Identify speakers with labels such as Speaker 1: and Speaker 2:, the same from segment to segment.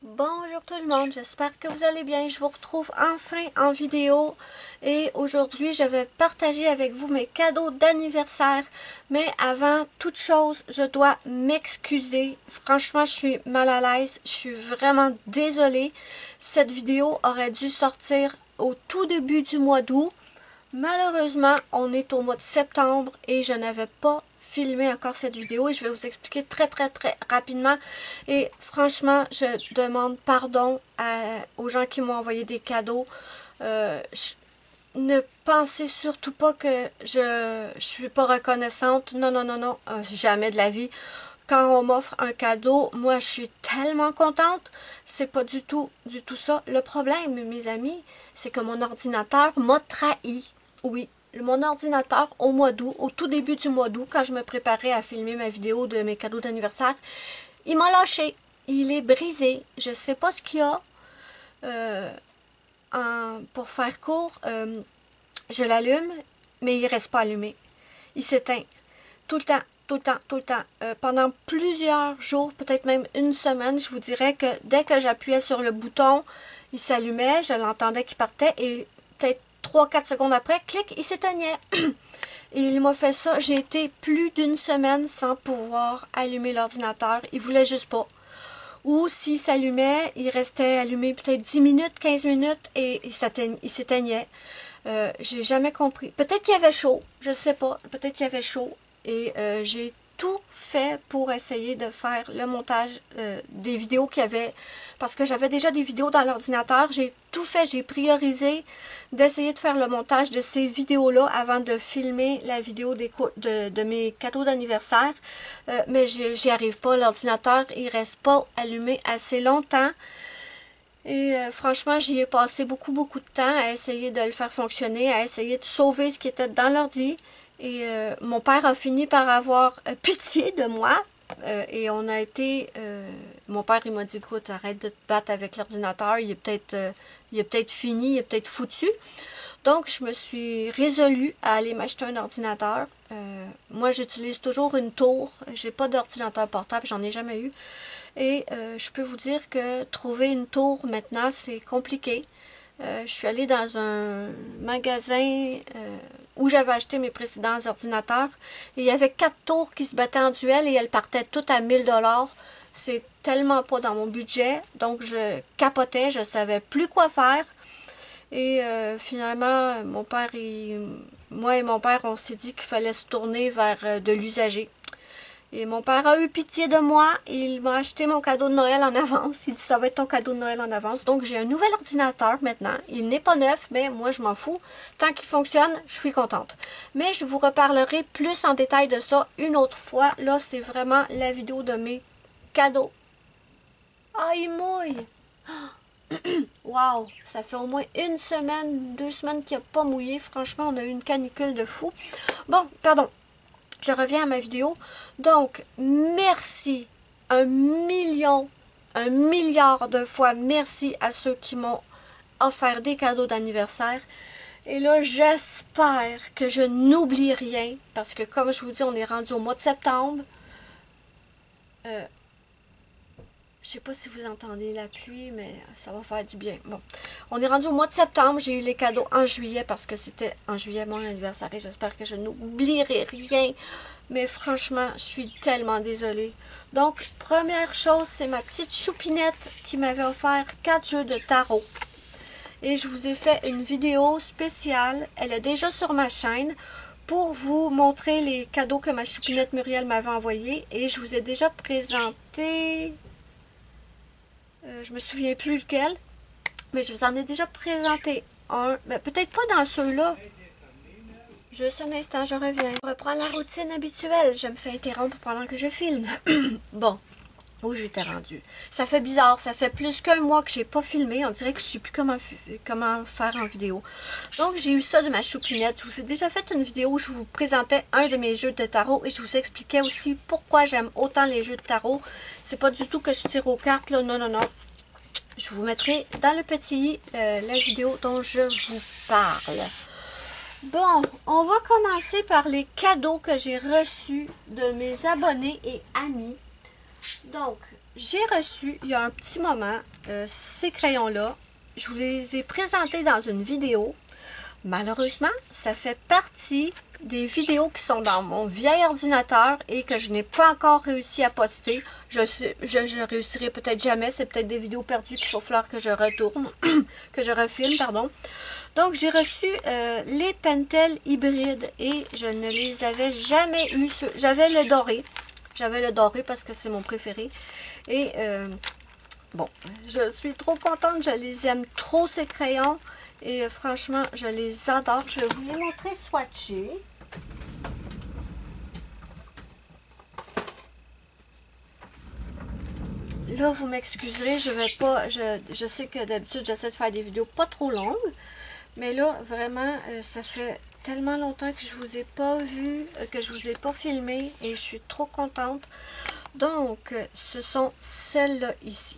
Speaker 1: Bonjour tout le monde, j'espère que vous allez bien. Je vous retrouve enfin en vidéo et aujourd'hui je vais partager avec vous mes cadeaux d'anniversaire. Mais avant toute chose, je dois m'excuser. Franchement, je suis mal à l'aise, je suis vraiment désolée. Cette vidéo aurait dû sortir au tout début du mois d'août. Malheureusement, on est au mois de septembre et je n'avais pas filmé encore cette vidéo et je vais vous expliquer très rapidement. Et franchement, je demande pardon aux gens qui m'ont envoyé des cadeaux. Ne pensez surtout pas que je suis pas reconnaissante. Non, non, non, non, jamais de la vie. Quand on m'offre un cadeau, moi je suis tellement contente. C'est pas du tout ça. Le problème, mes amis, c'est que mon ordinateur m'a trahi. Oui, mon ordinateur au mois d'août, au tout début du mois d'août, quand je me préparais à filmer ma vidéo de mes cadeaux d'anniversaire, il m'a lâché. Il est brisé. Je sais pas ce qu'il y a. Pour faire court, je l'allume, mais il reste pas allumé. Il s'éteint. Tout le temps, tout le temps, tout le temps. Pendant plusieurs jours, peut-être même une semaine, je vous dirais que dès que j'appuyais sur le bouton, il s'allumait, je l'entendais qui partait et peut-être 3-4 secondes après, clic, il s'éteignait. Et il m'a fait ça. J'ai été plus d'une semaine sans pouvoir allumer l'ordinateur. Il voulait juste pas. Ou s'il s'allumait, il restait allumé peut-être 10 minutes, 15 minutes et il s'éteignait. J'ai jamais compris. Peut-être qu'il y avait chaud, je sais pas. Peut-être qu'il y avait chaud. Et j'ai tout fait pour essayer de faire le montage des vidéos qu'il y avait. Parce que j'avais déjà des vidéos dans l'ordinateur. J'ai tout fait, j'ai priorisé d'essayer de faire le montage de ces vidéos-là avant de filmer la vidéo de mes cadeaux d'anniversaire. Mais j'y arrive pas. L'ordinateur, il reste pas allumé assez longtemps. Et franchement, j'y ai passé beaucoup de temps à essayer de le faire fonctionner, à essayer de sauver ce qui était dans l'ordi. Et mon père a fini par avoir pitié de moi. Et on a été... mon père, il m'a dit, écoute, arrête de te battre avec l'ordinateur. Il est peut-être fini, il est peut-être foutu. Donc, je me suis résolue à aller m'acheter un ordinateur. Moi, j'utilise toujours une tour. J'ai pas d'ordinateur portable, j'en ai jamais eu. Et je peux vous dire que trouver une tour maintenant, c'est compliqué. Je suis allée dans un magasin où j'avais acheté mes précédents ordinateurs. Et il y avait 4 tours qui se battaient en duel et elles partaient toutes à 1000 $. C'est tellement pas dans mon budget. Donc je capotais, je savais plus quoi faire. Et finalement, moi et mon père, on s'est dit qu'il fallait se tourner vers de l'usager. Et mon père a eu pitié de moi et il m'a acheté mon cadeau de Noël en avance. Il dit ça va être ton cadeau de Noël en avance. Donc j'ai un nouvel ordinateur maintenant. Il n'est pas neuf, mais moi je m'en fous. Tant qu'il fonctionne, je suis contente. Mais je vous reparlerai plus en détail de ça une autre fois. Là, c'est vraiment la vidéo de mes cadeaux. Ah, il mouille! Wow! Ça fait au moins une semaine, 2 semaines qu'il n'a pas mouillé. Franchement, on a eu une canicule de fou. Bon, pardon. Je reviens à ma vidéo. Donc, merci, un milliard de fois merci à ceux qui m'ont offert des cadeaux d'anniversaire. Et là, j'espère que je n'oublie rien, parce que comme je vous dis, on est rendu au mois de septembre. Je sais pas si vous entendez la pluie, mais ça va faire du bien. Bon, on est rendu au mois de septembre. J'ai eu les cadeaux en juillet parce que c'était en juillet mon anniversaire et j'espère que je n'oublierai rien. Mais franchement, je suis tellement désolée. Donc, première chose, c'est ma petite choupinette qui m'avait offert 4 jeux de tarot. Et je vous ai fait une vidéo spéciale. Elle est déjà sur ma chaîne pour vous montrer les cadeaux que ma choupinette Muriel m'avait envoyés. Et je vous ai déjà présenté... je me souviens plus lequel, mais je vous en ai déjà présenté un, mais peut-être pas dans ceux-là. Juste un instant, je reviens. Je reprends la routine habituelle. Je me fais interrompre pendant que je filme. Bon, où j'étais rendue. Ça fait bizarre, ça fait plus qu'un mois que j'ai pas filmé. On dirait que je sais plus comment faire en vidéo. Donc, j'ai eu ça de ma choupinette. Je vous ai déjà fait une vidéo où je vous présentais un de mes jeux de tarot et je vous expliquais aussi pourquoi j'aime autant les jeux de tarot. C'est pas du tout que je tire aux cartes, là. Non, non, non. Je vous mettrai dans le petit la vidéo dont je vous parle. Bon, on va commencer par les cadeaux que j'ai reçus de mes abonnés et amis. Donc, j'ai reçu, il y a un petit moment, ces crayons-là. Je vous les ai présentés dans une vidéo. Malheureusement, ça fait partie des vidéos qui sont dans mon vieil ordinateur et que je n'ai pas encore réussi à poster. Je réussirai peut-être jamais. C'est peut-être des vidéos perdues qu'il faut falloir que je retourne, que je refilme, pardon. Donc, j'ai reçu les Pentel hybrides et je ne les avais jamais eu. J'avais le doré. J'avais le doré parce que c'est mon préféré. Et bon, je suis trop contente. Je les aime trop, ces crayons. Et franchement, je les adore. Je vais vous les montrer swatchés. Là, vous m'excuserez, je vais pas. Je sais que d'habitude, j'essaie de faire des vidéos pas trop longues. Mais là, vraiment, ça fait tellement longtemps que je vous ai pas vu, que je vous ai pas filmé. Et je suis trop contente. Donc, ce sont celles-là ici.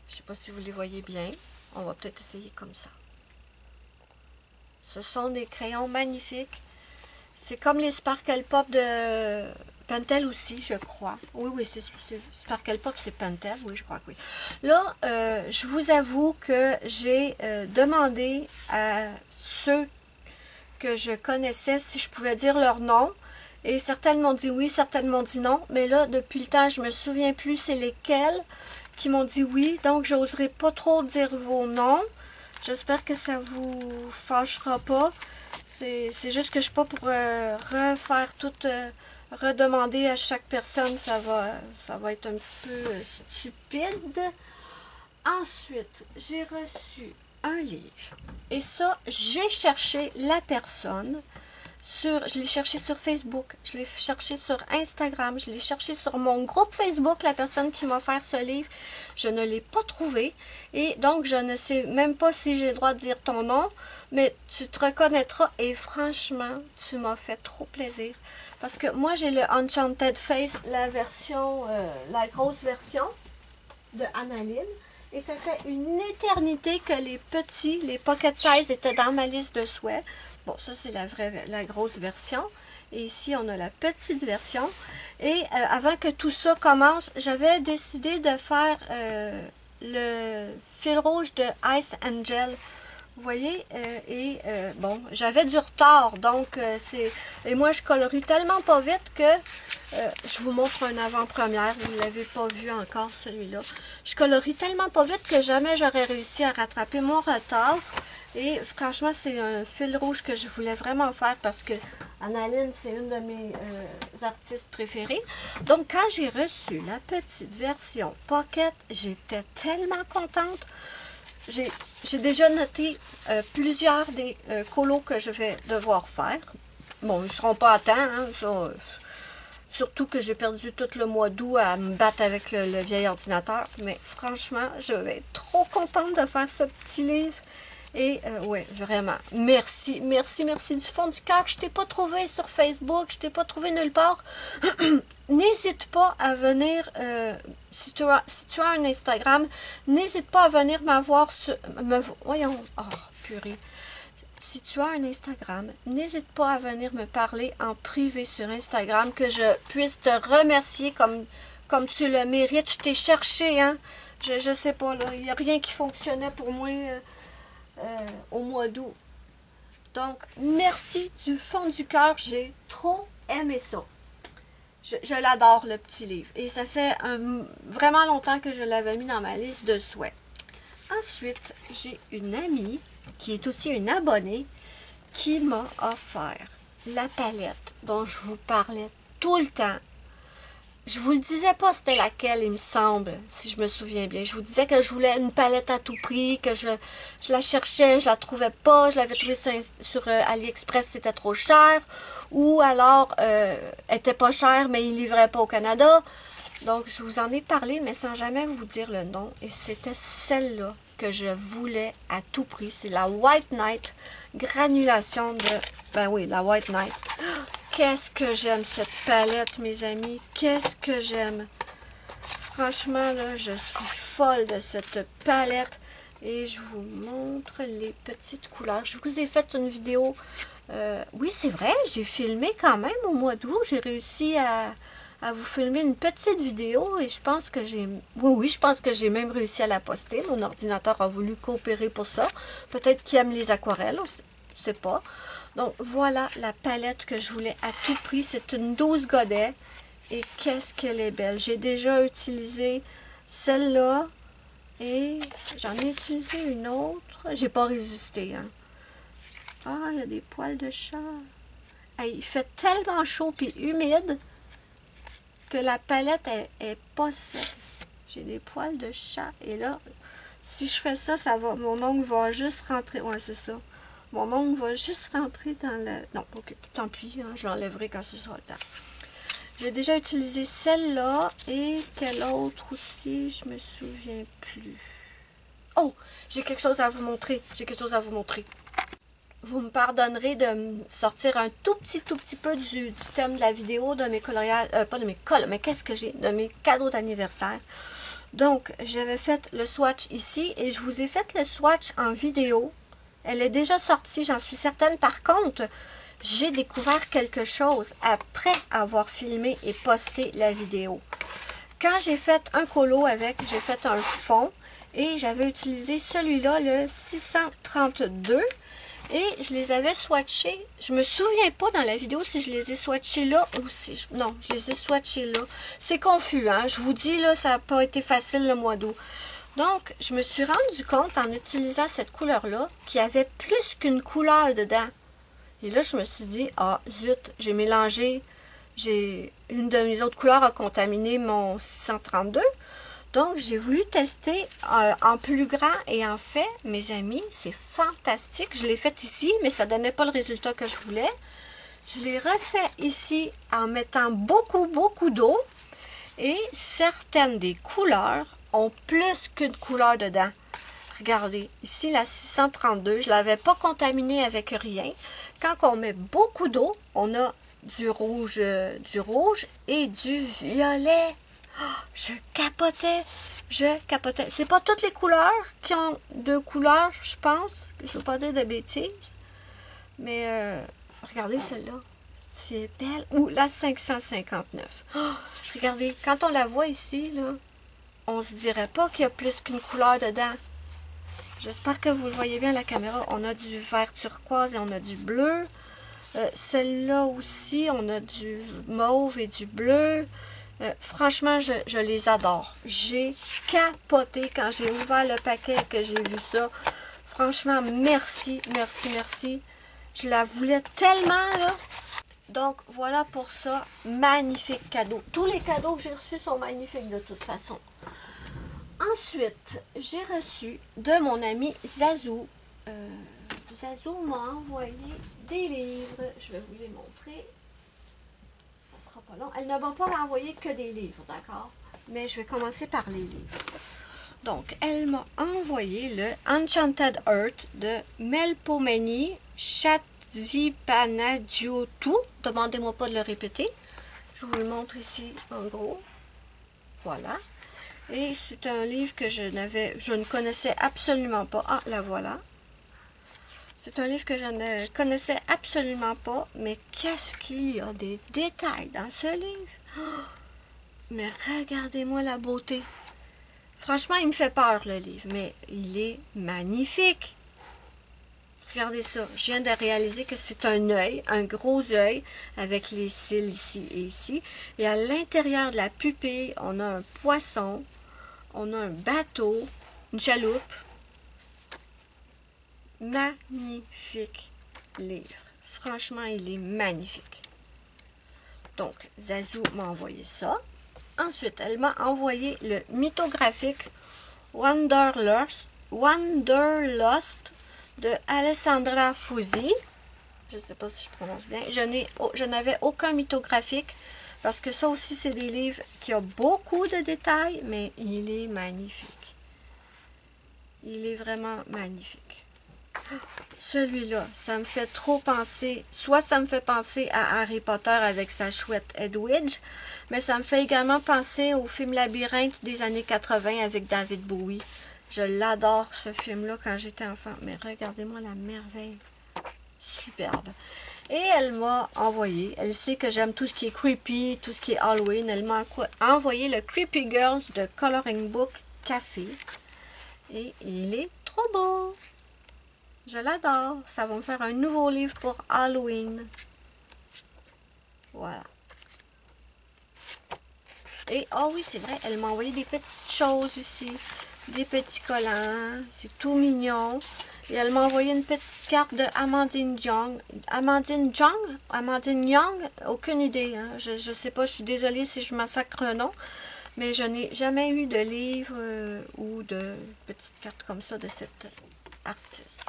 Speaker 1: Je sais pas si vous les voyez bien. On va peut-être essayer comme ça. Ce sont des crayons magnifiques. C'est comme les Sparkle Pop de Pentel aussi, je crois. Oui, oui, c'est Sparkle Pop, c'est Pentel. Oui, je crois que oui. Là, je vous avoue que j'ai demandé à ceux que je connaissais si je pouvais dire leur nom. Et certaines m'ont dit oui, certaines m'ont dit non. Mais là, depuis le temps, je me souviens plus c'est lesquels qui m'ont dit oui. Donc, j'oserai pas trop dire vos noms. J'espère que ça vous fâchera pas. C'est juste que je suis pas pour refaire tout, redemander à chaque personne. Ça va être un petit peu stupide. Ensuite, j'ai reçu un livre. Et ça, j'ai cherché la personne. Je l'ai cherché sur Facebook, je l'ai cherché sur Instagram, je l'ai cherché sur mon groupe Facebook, la personne qui m'a offert ce livre. Je ne l'ai pas trouvé. Et donc, je ne sais même pas si j'ai le droit de dire ton nom, mais tu te reconnaîtras. Et franchement, tu m'as fait trop plaisir. Parce que moi, j'ai le Enchanted Face, la version, la grosse version de Annalyn. Et ça fait une éternité que les petits, les pocket size étaient dans ma liste de souhaits. Bon, ça c'est la grosse version. Et ici, on a la petite version. Et avant que tout ça commence, j'avais décidé de faire le fil rouge de Ice Angel. Vous voyez, bon, j'avais du retard, donc et moi je colorie tellement pas vite que je vous montre un avant-première, vous ne l'avez pas vu encore celui-là. Je colorie tellement pas vite que jamais j'aurais réussi à rattraper mon retard. Et franchement, c'est un fil rouge que je voulais vraiment faire parce que Annalyn, c'est une de mes artistes préférées. Donc, quand j'ai reçu la petite version Pocket, j'étais tellement contente. J'ai déjà noté plusieurs des colos que je vais devoir faire. Bon, ils ne seront pas à temps, hein, surtout que j'ai perdu tout le mois d'août à me battre avec le vieil ordinateur. Mais franchement, je vais être trop contente de faire ce petit livre. Et ouais, vraiment, merci, merci, merci du fond du cœur. Je t'ai pas trouvé sur Facebook, je t'ai pas trouvé nulle part. N'hésite pas à venir, si tu as un Instagram, n'hésite pas à venir m'avoir sur... voyons, oh, purée. Si tu as un Instagram, n'hésite pas à venir me parler en privé sur Instagram, que je puisse te remercier comme tu le mérites. Je t'ai cherché, hein. Je sais pas, là, il n'y a rien qui fonctionnait pour moi au mois d'août. Donc, merci du fond du cœur. J'ai trop aimé ça. Je l'adore, le petit livre. Et ça fait vraiment longtemps que je l'avais mis dans ma liste de souhaits. Ensuite, j'ai une amie qui est aussi une abonnée qui m'a offert la palette dont je vous parlais tout le temps. Je vous le disais pas c'était laquelle, il me semble, si je me souviens bien. Je vous disais que je voulais une palette à tout prix, que je la cherchais, je la trouvais pas, je l'avais trouvée sur AliExpress, c'était trop cher. Ou alors, elle était pas chère, mais il livrait pas au Canada. Donc, je vous en ai parlé, mais sans jamais vous dire le nom. Et c'était celle-là que je voulais à tout prix. C'est la White Knight granulation de... Ben oui, la White Knight. Qu'est-ce que j'aime cette palette, mes amis. Qu'est-ce que j'aime. Franchement, là, je suis folle de cette palette. Et je vous montre les petites couleurs. Je vous ai fait une vidéo... oui, c'est vrai, j'ai filmé quand même au mois d'août. J'ai réussi à vous filmer une petite vidéo et je pense que j'ai... Oui, je pense que j'ai même réussi à la poster. Mon ordinateur a voulu coopérer pour ça. Peut-être qu'il aime les aquarelles, je sais pas. Donc, voilà la palette que je voulais à tout prix. C'est une 12 godets. Et qu'est-ce qu'elle est belle. J'ai déjà utilisé celle-là et j'en ai utilisé une autre. J'ai pas résisté, hein. Ah, il y a des poils de chat. Hey, il fait tellement chaud et humide que la palette est pas sec. J'ai des poils de chat. Et là, si je fais ça, mon ongle va juste rentrer. Ouais, c'est ça. Mon ongle va juste rentrer dans la... Non, ok, tant pis, hein, je l'enlèverai quand ce sera le temps. J'ai déjà utilisé celle-là et quelle autre aussi, je me souviens plus. Oh, j'ai quelque chose à vous montrer. J'ai quelque chose à vous montrer. Vous me pardonnerez de me sortir un tout petit peu du thème de la vidéo, de mes coloriages, pas de mes cols, mais qu'est-ce que j'ai? De mes cadeaux d'anniversaire. Donc, j'avais fait le swatch ici et je vous ai fait le swatch en vidéo. Elle est déjà sortie, j'en suis certaine. Par contre, j'ai découvert quelque chose après avoir filmé et posté la vidéo. Quand j'ai fait un colo avec, j'ai fait un fond et j'avais utilisé celui-là, le 632. Et je les avais swatchés. Je me souviens pas dans la vidéo si je les ai swatchés là ou si... Non, je les ai swatchés là. C'est confus, hein. Je vous dis, là, ça n'a pas été facile le mois d'août. Donc, je me suis rendu compte en utilisant cette couleur-là qu'il y avait plus qu'une couleur dedans. Et là, je me suis dit, ah, zut, j'ai mélangé. Une de mes autres couleurs a contaminé mon 632. Donc, j'ai voulu tester en plus grand et en fait, mes amis, c'est fantastique. Je l'ai fait ici, mais ça ne donnait pas le résultat que je voulais. Je l'ai refait ici en mettant beaucoup d'eau et certaines des couleurs ont plus qu'une couleur dedans. Regardez, ici la 632, je ne l'avais pas contaminée avec rien. Quand on met beaucoup d'eau, on a du rouge et du violet. Oh, je capotais. C'est pas toutes les couleurs qui ont deux couleurs, je pense. Je ne veux pas dire de bêtises. Mais regardez celle-là. C'est belle. Ou la 559. Oh, regardez, quand on la voit ici, là, on se dirait pas qu'il y a plus qu'une couleur dedans. J'espère que vous le voyez bien à la caméra. On a du vert turquoise et on a du bleu. Celle-là aussi, on a du mauve et du bleu. Franchement, je les adore. J'ai capoté quand j'ai ouvert le paquet et que j'ai vu ça. Franchement, merci. Je la voulais tellement, là. Donc, voilà pour ça. Magnifique cadeau. Tous les cadeaux que j'ai reçus sont magnifiques de toute façon. Ensuite, j'ai reçu de mon ami Zazou. Zazou m'a envoyé des livres. Je vais vous les montrer. Ça sera pas long. Elle ne va pas m'envoyer que des livres, d'accord? Mais je vais commencer par les livres. Donc, elle m'a envoyé le Enchanted Earth de Melpomene Chatzipanadiotou. Demandez-moi pas de le répéter. Je vous le montre ici en gros. Voilà. Et c'est un livre que je ne connaissais absolument pas. Ah, la voilà. C'est un livre que je ne connaissais absolument pas, mais qu'est-ce qu'il y a des détails dans ce livre? Oh, mais regardez-moi la beauté. Franchement, il me fait peur, le livre, mais il est magnifique. Regardez ça. Je viens de réaliser que c'est un œil, un gros œil, avec les cils ici et ici. Et à l'intérieur de la pupille, on a un poisson, on a un bateau, une chaloupe. Magnifique livre. Franchement, il est magnifique. Donc, Zazou m'a envoyé ça. Ensuite, elle m'a envoyé le mythographique Wanderlust de Alessandra Fusi. Je ne sais pas si je prononce bien. Je n'avais aucun mythographique parce que ça aussi, c'est des livres qui ont beaucoup de détails, mais il est magnifique. Il est vraiment magnifique. Celui-là, ça me fait trop penser, soit ça me fait penser à Harry Potter avec sa chouette Edwidge, mais ça me fait également penser au film Labyrinthe des années 80 avec David Bowie. Je l'adore ce film-là quand j'étais enfant, mais regardez-moi la merveille. superbe. Et elle m'a envoyé, elle sait que j'aime tout ce qui est creepy, tout ce qui est Halloween. Elle m'a envoyé le Creepy Girls de Coloring Book Café. Et il est trop beau. Je l'adore. Ça va me faire un nouveau livre pour Halloween. Voilà. Et, oh oui, c'est vrai, elle m'a envoyé des petites choses ici. Des petits collants. C'est tout mignon. Et elle m'a envoyé une petite carte de Amandine Young. Amandine Young? Amandine Young? Aucune idée. Hein? Je sais pas, je suis désolée si je massacre le nom. Mais je n'ai jamais eu de livre ou de petite carte comme ça de cette artiste.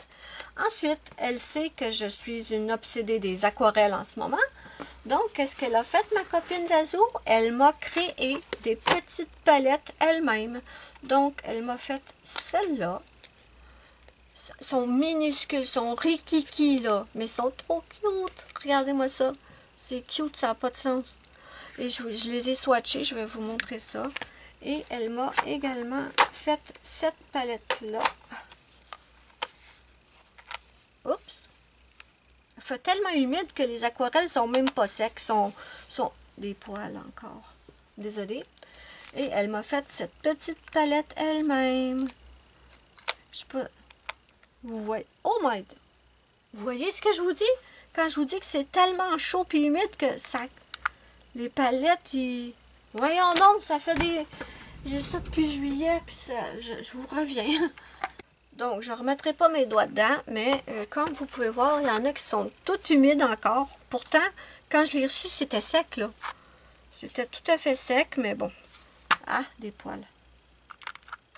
Speaker 1: Ensuite, elle sait que je suis une obsédée des aquarelles en ce moment. Donc, qu'est-ce qu'elle a fait, ma copine Zazou? Elle m'a créé des petites palettes elle-même. Donc, elle m'a fait celle-là. Sont minuscules, sont rikiki, là. Mais sont trop cute. Regardez-moi ça. C'est cute, ça n'a pas de sens. Et je les ai swatchés, je vais vous montrer ça. Et elle m'a également fait cette palette-là. Oups! Il fait tellement humide que les aquarelles sont même pas secs, sont des poils encore. Désolée. Et elle m'a fait cette petite palette elle-même. Je sais pas. Vous voyez. Oh my God! Vous voyez ce que je vous dis? Quand je vous dis que c'est tellement chaud et humide que ça. Les palettes, ils. Voyons donc, ça fait des. J'ai ça depuis juillet, puis ça. Je vous reviens. Donc, je ne remettrai pas mes doigts dedans, mais comme vous pouvez voir, il y en a qui sont tout humides encore. Pourtant, quand je l'ai reçu, c'était sec, là. C'était tout à fait sec, mais bon. Ah, des poils.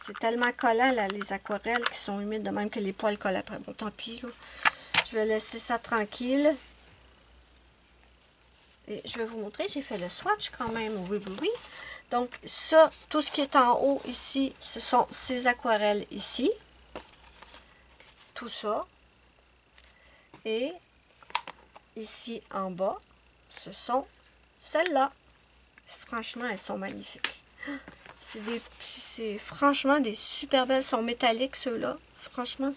Speaker 1: C'est tellement collant, là, les aquarelles qui sont humides, de même que les poils collent après. Bon, tant pis, là. Je vais laisser ça tranquille. Et je vais vous montrer, j'ai fait le swatch quand même, oui, oui, oui. Donc, ça, tout ce qui est en haut ici, ce sont ces aquarelles ici. Tout ça. Et ici en bas, ce sont celles-là. Franchement, elles sont magnifiques. C'est franchement des super belles. Elles sont métalliques, ceux-là. Franchement,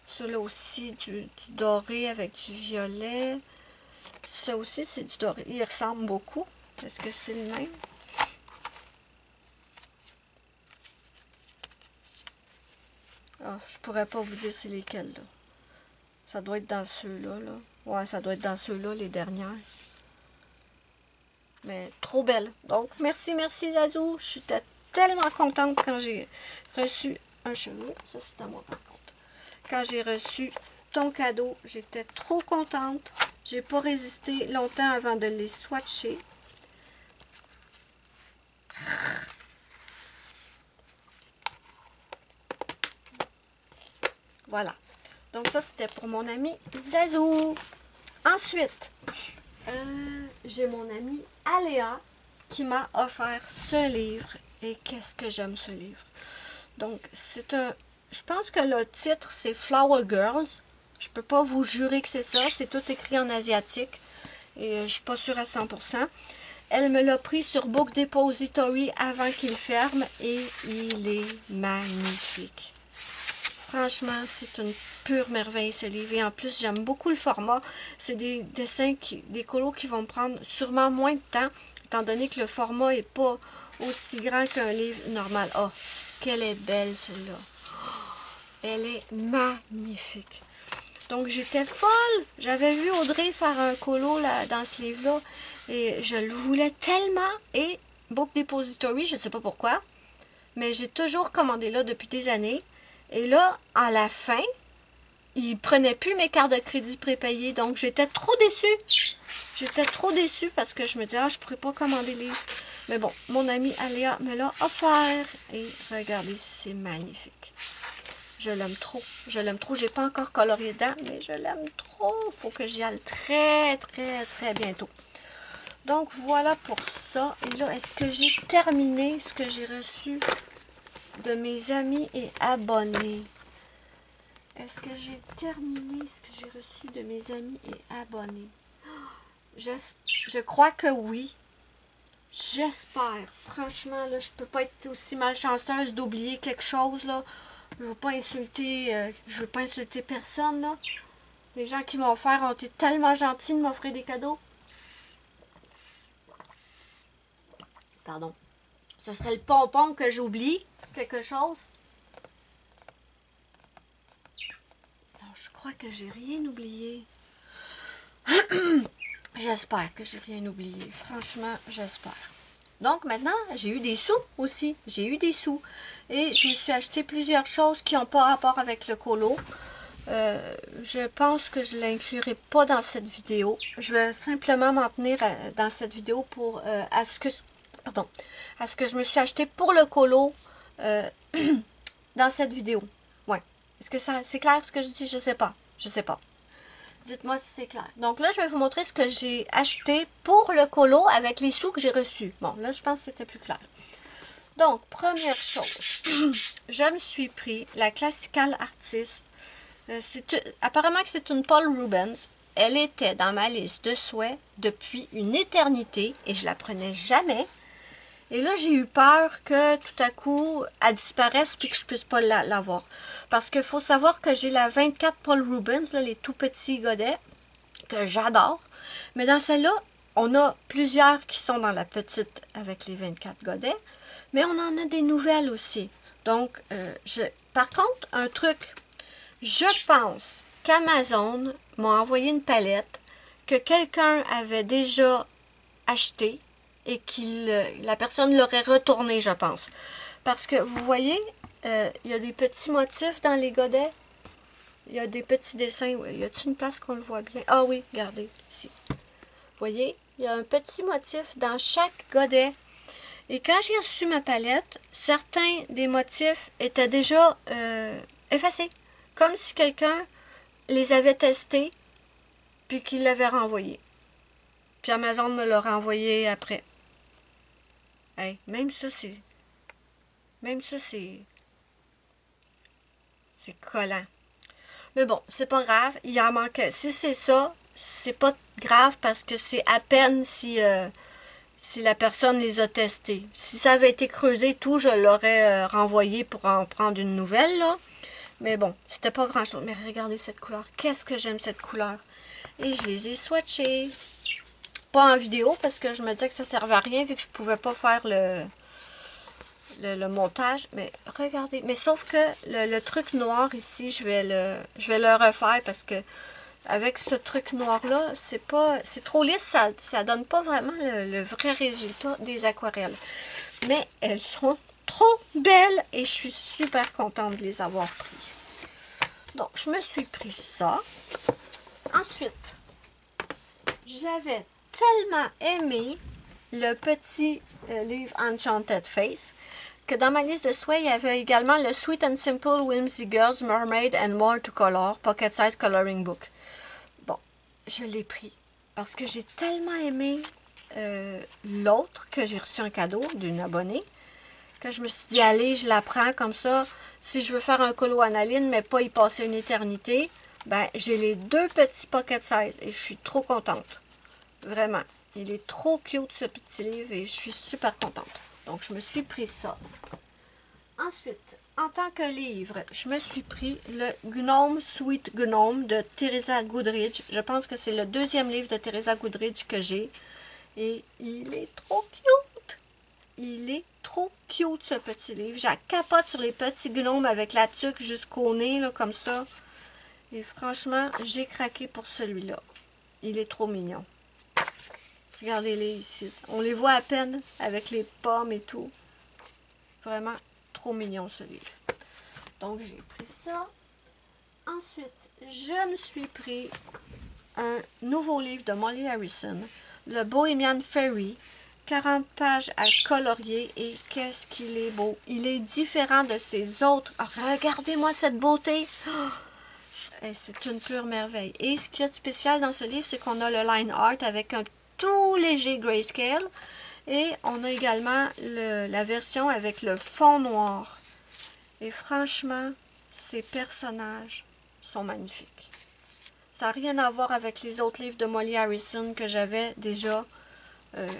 Speaker 1: ceux-là aussi, du doré avec du violet. Ça aussi, c'est du doré. Ils ressemblent beaucoup. Est-ce que c'est le même? Ah, je pourrais pas vous dire c'est lesquels, là. Ça doit être dans ceux-là, là. Ouais, ça doit être dans ceux-là, les dernières. Mais trop belle. Donc, merci, merci Zazou. Je suis tellement contente quand j'ai reçu un cheveu. Ça, c'est à moi, par contre. Quand j'ai reçu ton cadeau, j'étais trop contente. J'ai pas résisté longtemps avant de les swatcher. Voilà. Donc, ça, c'était pour mon ami Zazou. Ensuite, j'ai mon amie Aléa qui m'a offert ce livre. Et qu'est-ce que j'aime ce livre. Donc, c'est un... Je pense que le titre, c'est Flower Girls. Je peux pas vous jurer que c'est ça. C'est tout écrit en asiatique. Et je suis pas sûre à 100%. Elle me l'a pris sur Book Depository avant qu'il ferme. Et il est magnifique. Franchement, c'est une pure merveille ce livre. Et en plus, j'aime beaucoup le format. C'est des dessins, des colos qui vont prendre sûrement moins de temps, étant donné que le format n'est pas aussi grand qu'un livre normal. Oh, qu'elle est belle celle-là. Elle est magnifique. Donc, j'étais folle. J'avais vu Audrey faire un colo là, dans ce livre-là. Et je le voulais tellement. Et Book Depository, je ne sais pas pourquoi. Mais j'ai toujours commandé là depuis des années. Et là, à la fin, ils ne prenaient plus mes cartes de crédit prépayées. Donc, j'étais trop déçue. J'étais trop déçue parce que je me disais, ah, je ne pourrais pas commander les livres. Mais bon, mon amie Aléa me l'a offert. Et regardez, c'est magnifique. Je l'aime trop. Je l'aime trop. J'ai pas encore colorié dedans, mais je l'aime trop. Il faut que j'y aille très, très, très bientôt. Donc, voilà pour ça. Et là, est-ce que j'ai terminé ce que j'ai reçu de mes amis et abonnés? Est-ce que j'ai terminé ce que j'ai reçu de mes amis et abonnés? Je crois que oui. J'espère. Franchement, là, je peux pas être aussi malchanceuse d'oublier quelque chose, là. Je veux pas insulter personne, là. Les gens qui m'ont offert ont été tellement gentils de m'offrir des cadeaux. Pardon. Ce serait le pompon que j'oublie. Quelque chose. Non, je crois que j'ai rien oublié. J'espère que j'ai rien oublié. Franchement, j'espère. Donc maintenant, j'ai eu des sous aussi. J'ai eu des sous. Et je me suis acheté plusieurs choses qui n'ont pas rapport avec le colo. Je pense que je ne l'inclurai pas dans cette vidéo. Je vais simplement m'en tenir dans cette vidéo pour à ce que je me suis acheté pour le colo dans cette vidéo. Ouais. Est-ce que c'est clair ce que je dis? Je sais pas. Je sais pas. Dites-moi si c'est clair. Donc là, je vais vous montrer ce que j'ai acheté pour le colo avec les sous que j'ai reçus. Bon, là, je pense que c'était plus clair. Donc, première chose, je me suis pris la Classical Artist. Apparemment que c'est une Paul Rubens. Elle était dans ma liste de souhaits depuis une éternité et je la prenais jamais. Et là, j'ai eu peur que tout à coup, elle disparaisse puis que je puisse pas l'avoir. Parce qu'il faut savoir que j'ai la 24 Paul Rubens, là, les tout petits godets, que j'adore. Mais dans celle-là, on a plusieurs qui sont dans la petite avec les 24 godets. Mais on en a des nouvelles aussi. Donc, par contre, un truc, je pense qu'Amazon m'a envoyé une palette que quelqu'un avait déjà achetée et que la personne l'aurait retournée, je pense. Parce que, vous voyez, il y a des petits motifs dans les godets. Il y a des petits dessins. Y a-t-il une place qu'on le voit bien? Ah oui, regardez, ici. Vous voyez, il y a un petit motif dans chaque godet. Et quand j'ai reçu ma palette, certains des motifs étaient déjà effacés. Comme si quelqu'un les avait testés puis qu'il l'avait renvoyé. Puis Amazon me l'a renvoyé après. Hey, même ça, c'est collant. Mais bon, c'est pas grave. Il en manquait. Si c'est ça, c'est pas grave parce que c'est à peine si la personne les a testés. Si ça avait été creusé et tout, je l'aurais renvoyé pour en prendre une nouvelle, là. Mais bon, c'était pas grand-chose. Mais regardez cette couleur. Qu'est-ce que j'aime cette couleur. Et je les ai swatchés. Pas en vidéo parce que je me disais que ça servait à rien vu que je pouvais pas faire le montage. Mais regardez. Mais sauf que le truc noir ici, je vais le refaire parce que avec ce truc noir-là, c'est trop lisse, ça donne pas vraiment le vrai résultat des aquarelles. Mais elles sont trop belles et je suis super contente de les avoir pris. Donc, je me suis pris ça. Ensuite, j'avais tellement aimé le petit livre Enchanted Face que dans ma liste de souhaits, il y avait également le Sweet and Simple Whimsy Girls Mermaid and More to Color Pocket Size Coloring Book. Bon, je l'ai pris parce que j'ai tellement aimé l'autre que j'ai reçu en cadeau d'une abonnée que je me suis dit, allez, je la prends comme ça. Si je veux faire un colo analine, mais pas y passer une éternité, ben, j'ai les deux petits pocket size et je suis trop contente. Vraiment. Il est trop cute ce petit livre et je suis super contente. Donc, je me suis pris ça. Ensuite, en tant que livre, je me suis pris le Gnome Sweet Gnome de Teresa Goodridge. Je pense que c'est le deuxième livre de Teresa Goodridge que j'ai. Et il est trop cute. Il est trop cute ce petit livre. J'ai capote sur les petits gnomes avec la tuque jusqu'au nez, là, comme ça. Et franchement, j'ai craqué pour celui-là. Il est trop mignon. Regardez-les ici. On les voit à peine avec les pommes et tout. Vraiment trop mignon ce livre. Donc, j'ai pris ça. Ensuite, je me suis pris un nouveau livre de Molly Harrison, le Bohemian Ferry. 40 pages à colorier et qu'est-ce qu'il est beau. Il est différent de ses autres. Oh, regardez-moi cette beauté. Oh, c'est une pure merveille. Et ce qu'il y a de spécial dans ce livre, c'est qu'on a le line art avec un tout léger grayscale et on a également la version avec le fond noir. Et franchement, ces personnages sont magnifiques. Ça n'a rien à voir avec les autres livres de Molly Harrison que j'avais déjà.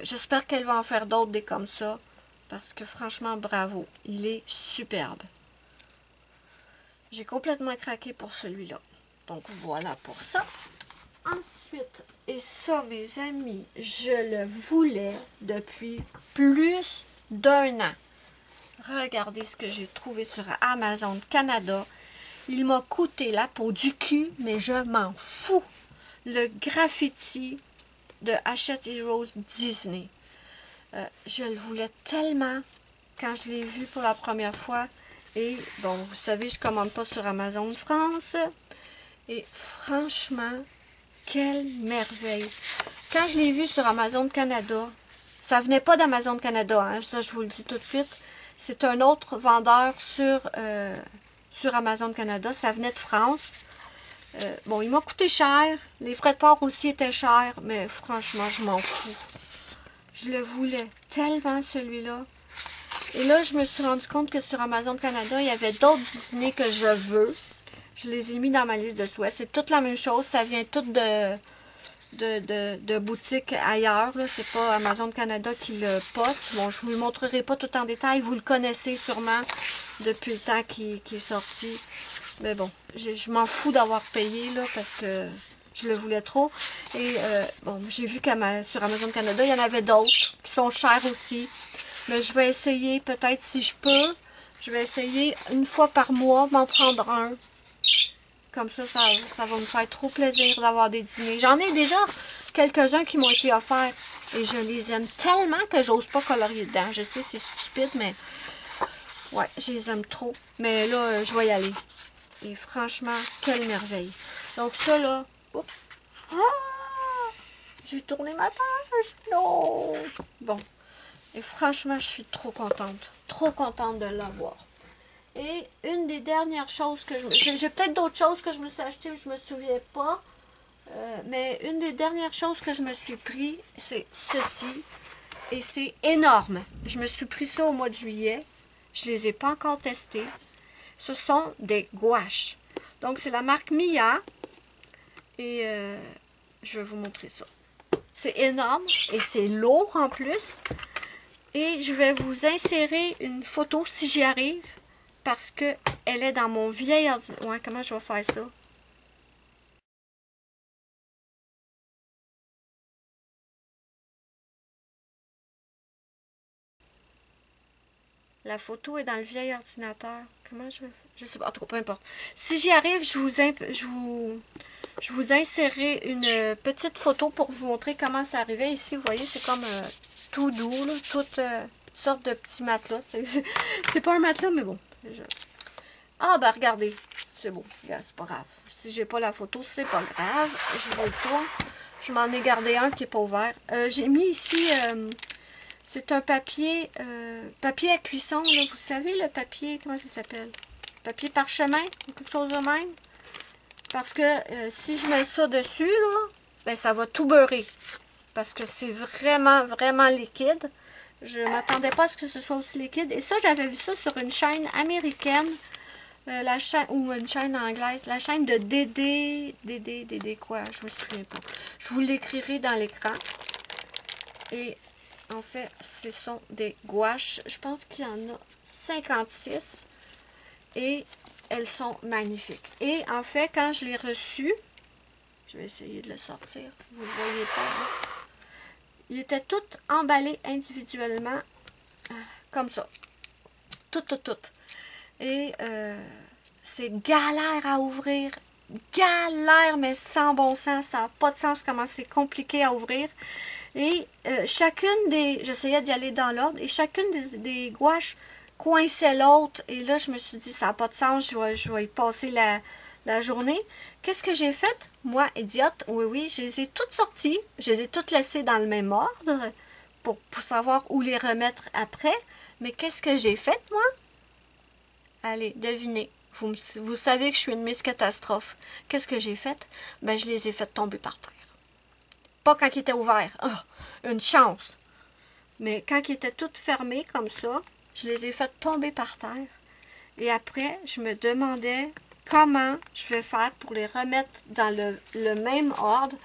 Speaker 1: J'espère qu'elle va en faire d'autres des comme ça. Parce que franchement, bravo. Il est superbe. J'ai complètement craqué pour celui-là. Donc, voilà pour ça. Ensuite, et ça, mes amis, je le voulais depuis plus d'1 an. Regardez ce que j'ai trouvé sur Amazon Canada. Il m'a coûté la peau du cul, mais je m'en fous. Le graffiti de Hachette Heroes Disney. Je le voulais tellement quand je l'ai vu pour la première fois. Et bon, vous savez, je commande pas sur Amazon France. Et franchement, quelle merveille! Quand je l'ai vu sur Amazon Canada, ça venait pas d'Amazon Canada, hein, ça je vous le dis tout de suite. C'est un autre vendeur sur Amazon Canada. Ça venait de France. Bon, il m'a coûté cher. Les frais de port aussi étaient chers. Mais franchement, je m'en fous. Je le voulais tellement, celui-là. Et là, je me suis rendu compte que sur Amazon Canada, il y avait d'autres Disney que je veux. Je les ai mis dans ma liste de souhaits. C'est toute la même chose. Ça vient tout de boutiques ailleurs. C'est pas Amazon Canada qui le poste. Bon, je vous le montrerai pas tout en détail. Vous le connaissez sûrement depuis le temps qu'il est sorti. Mais bon, je m'en fous d'avoir payé là parce que je le voulais trop. Et bon, j'ai vu sur Amazon Canada, il y en avait d'autres qui sont chers aussi. Mais je vais essayer, peut-être si je peux, je vais essayer une fois par mois m'en prendre un. Comme ça va me faire trop plaisir d'avoir des dîners. J'en ai déjà quelques-uns qui m'ont été offerts. Et je les aime tellement que j'ose pas colorier dedans. Je sais, c'est stupide, mais ouais, je les aime trop. Mais là, je vais y aller. Et franchement, quelle merveille. Donc ça, là, oups. Ah! J'ai tourné ma page. Non! Bon. Et franchement, je suis trop contente. Trop contente de l'avoir. Et une des dernières choses que j'ai peut-être d'autres choses que je me suis achetées, je me souviens pas. Mais une des dernières choses que je me suis pris, c'est ceci. Et c'est énorme. Je me suis pris ça au mois de juillet. Je les ai pas encore testés. Ce sont des gouaches. Donc, c'est la marque Mia. Et je vais vous montrer ça. C'est énorme et c'est lourd en plus. Et je vais vous insérer une photo si j'y arrive. Parce que elle est dans mon vieil ordinateur. Ouais, comment je vais faire ça? La photo est dans le vieil ordinateur. Comment je vais faire? Je sais pas. En tout cas, peu importe. Si j'y arrive, je vous insérerai une petite photo pour vous montrer comment ça arrivait. Ici, vous voyez, c'est comme tout doux, là, toute sorte de petits matelas. C'est pas un matelas, mais bon. Ah, ben regardez. C'est beau. C'est pas grave. Si j'ai pas la photo, c'est pas grave. Je vous le tourne. Je m'en ai gardé un qui n'est pas ouvert. J'ai mis ici, c'est un papier, papier à cuisson. Là, vous savez, le papier, comment ça s'appelle? Papier parchemin ou quelque chose de même. Parce que si je mets ça dessus, là, ben ça va tout beurrer. Parce que c'est vraiment, vraiment liquide. Je ne m'attendais pas à ce que ce soit aussi liquide. Et ça, j'avais vu ça sur une chaîne américaine. La chaîne, ou une chaîne anglaise. La chaîne de Dédé quoi? Je me souviens pas. Je vous l'écrirai dans l'écran. Et en fait, ce sont des gouaches. Je pense qu'il y en a 56. Et elles sont magnifiques. Et en fait, quand je l'ai reçu, je vais essayer de le sortir. Vous ne le voyez pas. Hein? Il était tout emballé individuellement. Comme ça. Tout. Et c'est galère à ouvrir. Galère, mais sans bon sens. Ça n'a pas de sens comment c'est compliqué à ouvrir. Et chacune des... J'essayais d'y aller dans l'ordre. Et chacune des gouaches coinçait l'autre. Et là, je me suis dit, ça n'a pas de sens. Je vais y passer la journée. Qu'est-ce que j'ai fait? Moi, idiote, oui, je les ai toutes sorties. Je les ai toutes laissées dans le même ordre pour savoir où les remettre après. Mais qu'est-ce que j'ai fait, moi? Allez, devinez. Vous savez que je suis une Miss Catastrophe. Qu'est-ce que j'ai fait? Ben, je les ai fait tomber par terre. Pas quand ils étaient ouverts. Oh, une chance. Mais quand ils étaient toutes fermés comme ça, je les ai fait tomber par terre. Et après, je me demandais comment je vais faire pour les remettre dans le même ordre.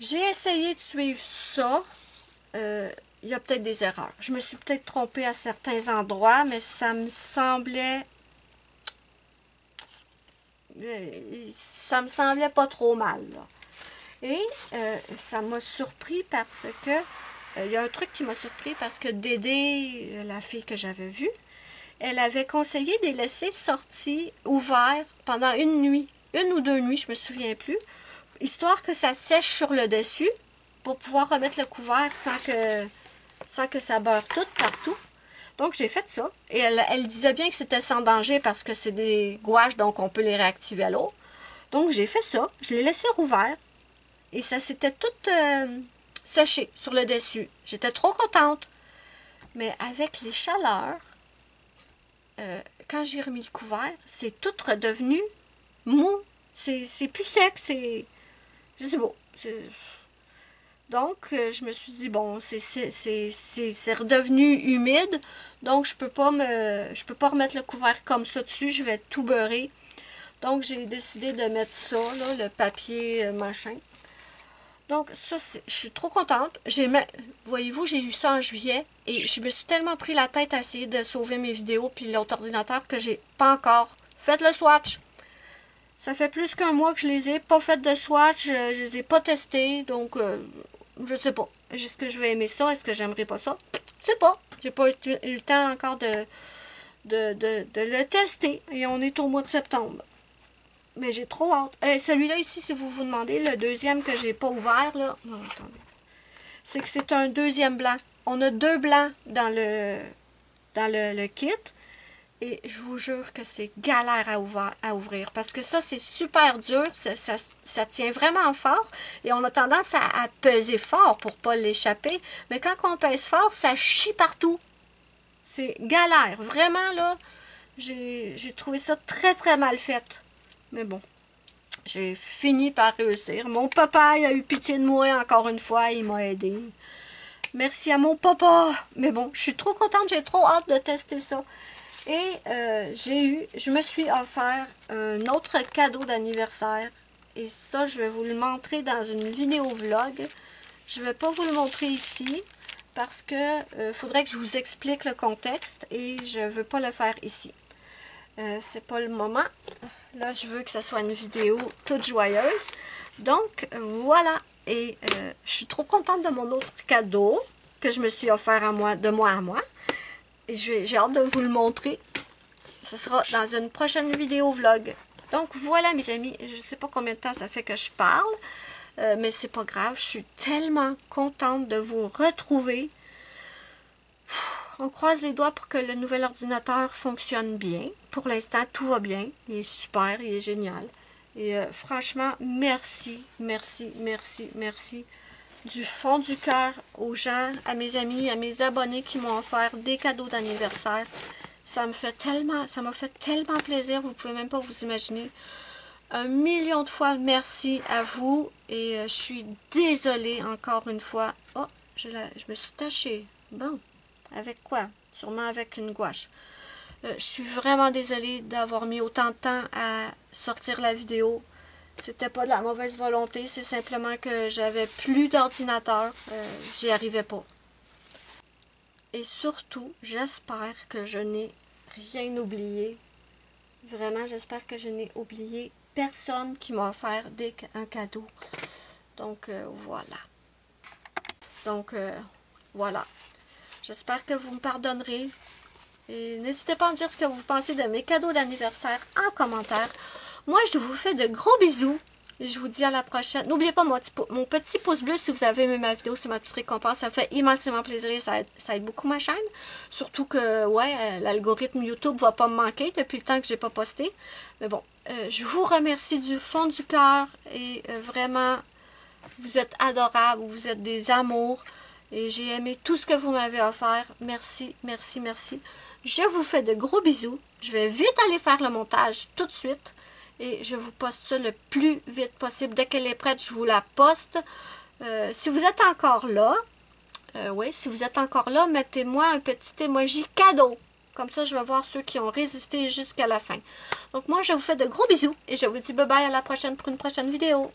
Speaker 1: J'ai essayé de suivre ça. Il y a peut-être des erreurs. Je me suis peut-être trompée à certains endroits, mais ça me semblait Ça me semblait pas trop mal, là. Et ça m'a surpris parce que, il y a un truc qui m'a surpris parce que Dédé, la fille que j'avais vue, elle avait conseillé de les laisser sortis, ouverts, pendant une nuit, une ou deux nuits, je me souviens plus, histoire que ça sèche sur le dessus, pour pouvoir remettre le couvert sans que ça beurre tout partout. Donc, j'ai fait ça. Et elle disait bien que c'était sans danger parce que c'est des gouaches, donc on peut les réactiver à l'eau. Donc, j'ai fait ça. Je l'ai laissé rouvert. Et ça s'était tout séché sur le dessus. J'étais trop contente. Mais avec les chaleurs, quand j'ai remis le couvert, c'est tout redevenu mou. C'est plus sec. Je sais pas. Donc, je me suis dit, bon, c'est redevenu humide, donc je peux pas remettre le couvert comme ça dessus, je vais tout beurrer. Donc, j'ai décidé de mettre ça, là, le papier machin. Donc, ça, je suis trop contente. Voyez-vous, j'ai eu ça en juillet, et je me suis tellement pris la tête à essayer de sauver mes vidéos puis l'autre ordinateur que j'ai pas encore fait le swatch. Ça fait plus qu'un mois que je les ai pas fait de swatch, je les ai pas testés, donc je sais pas. Est-ce que je vais aimer ça? Est-ce que j'aimerais pas ça? Je sais pas. J'ai pas eu le temps encore de le tester. Et on est au mois de septembre. Mais j'ai trop hâte. Celui-là ici, si vous vous demandez, le deuxième que j'ai pas ouvert, là. Non, attendez. C'est que c'est un deuxième blanc. On a deux blancs dans le kit. Et je vous jure que c'est galère à ouvrir. Parce que ça, c'est super dur. Ça tient vraiment fort. Et on a tendance à peser fort pour ne pas l'échapper. Mais quand on pèse fort, ça chie partout. C'est galère. Vraiment, là, j'ai trouvé ça très, très mal fait. Mais bon, j'ai fini par réussir. Mon papa, il a eu pitié de moi encore une fois. Il m'a aidé. Merci à mon papa. Mais bon, je suis trop contente. J'ai trop hâte de tester ça. Et je me suis offert un autre cadeau d'anniversaire. Et ça, je vais vous le montrer dans une vidéo vlog. Je ne vais pas vous le montrer ici parce que faudrait que je vous explique le contexte et je ne veux pas le faire ici. C'est pas le moment. Là, je veux que ce soit une vidéo toute joyeuse. Donc, voilà. Et je suis trop contente de mon autre cadeau que je me suis offert de moi à moi. Et j'ai hâte de vous le montrer. Ce sera dans une prochaine vidéo vlog. Donc voilà mes amis, je ne sais pas combien de temps ça fait que je parle. Mais c'est pas grave, je suis tellement contente de vous retrouver. On croise les doigts pour que le nouvel ordinateur fonctionne bien. Pour l'instant, tout va bien. Il est super, il est génial. Et franchement, merci, merci, merci, merci. Du fond du cœur aux gens, à mes amis, à mes abonnés qui m'ont offert des cadeaux d'anniversaire. Ça m'a fait tellement plaisir, vous ne pouvez même pas vous imaginer. 1 000 000 de fois merci à vous et je suis désolée encore une fois. Oh, je me suis tachée. Bon, avec quoi? Sûrement avec une gouache. Je suis vraiment désolée d'avoir mis autant de temps à sortir la vidéo. C'était pas de la mauvaise volonté, c'est simplement que j'avais plus d'ordinateur, j'y arrivais pas. Et surtout, j'espère que je n'ai rien oublié. Vraiment, j'espère que je n'ai oublié personne qui m'a offert un cadeau. Donc, voilà. Donc, voilà. J'espère que vous me pardonnerez. Et n'hésitez pas à me dire ce que vous pensez de mes cadeaux d'anniversaire en commentaire. Moi, je vous fais de gros bisous. Et je vous dis à la prochaine. N'oubliez pas mon petit pouce bleu si vous avez aimé ma vidéo. C'est ma petite récompense. Ça me fait immensément plaisir et ça aide beaucoup ma chaîne. Surtout que, ouais, l'algorithme YouTube va pas me manquer depuis le temps que j'ai pas posté. Mais bon, je vous remercie du fond du cœur. Et vraiment, vous êtes adorables. Vous êtes des amours. Et j'ai aimé tout ce que vous m'avez offert. Merci, merci, merci. Je vous fais de gros bisous. Je vais vite aller faire le montage tout de suite. Et je vous poste ça le plus vite possible. Dès qu'elle est prête, je vous la poste. Si vous êtes encore là, oui, si vous êtes encore là, mettez-moi un petit emoji cadeau. Comme ça, je vais voir ceux qui ont résisté jusqu'à la fin. Donc moi, je vous fais de gros bisous. Et je vous dis bye bye à la prochaine pour une prochaine vidéo.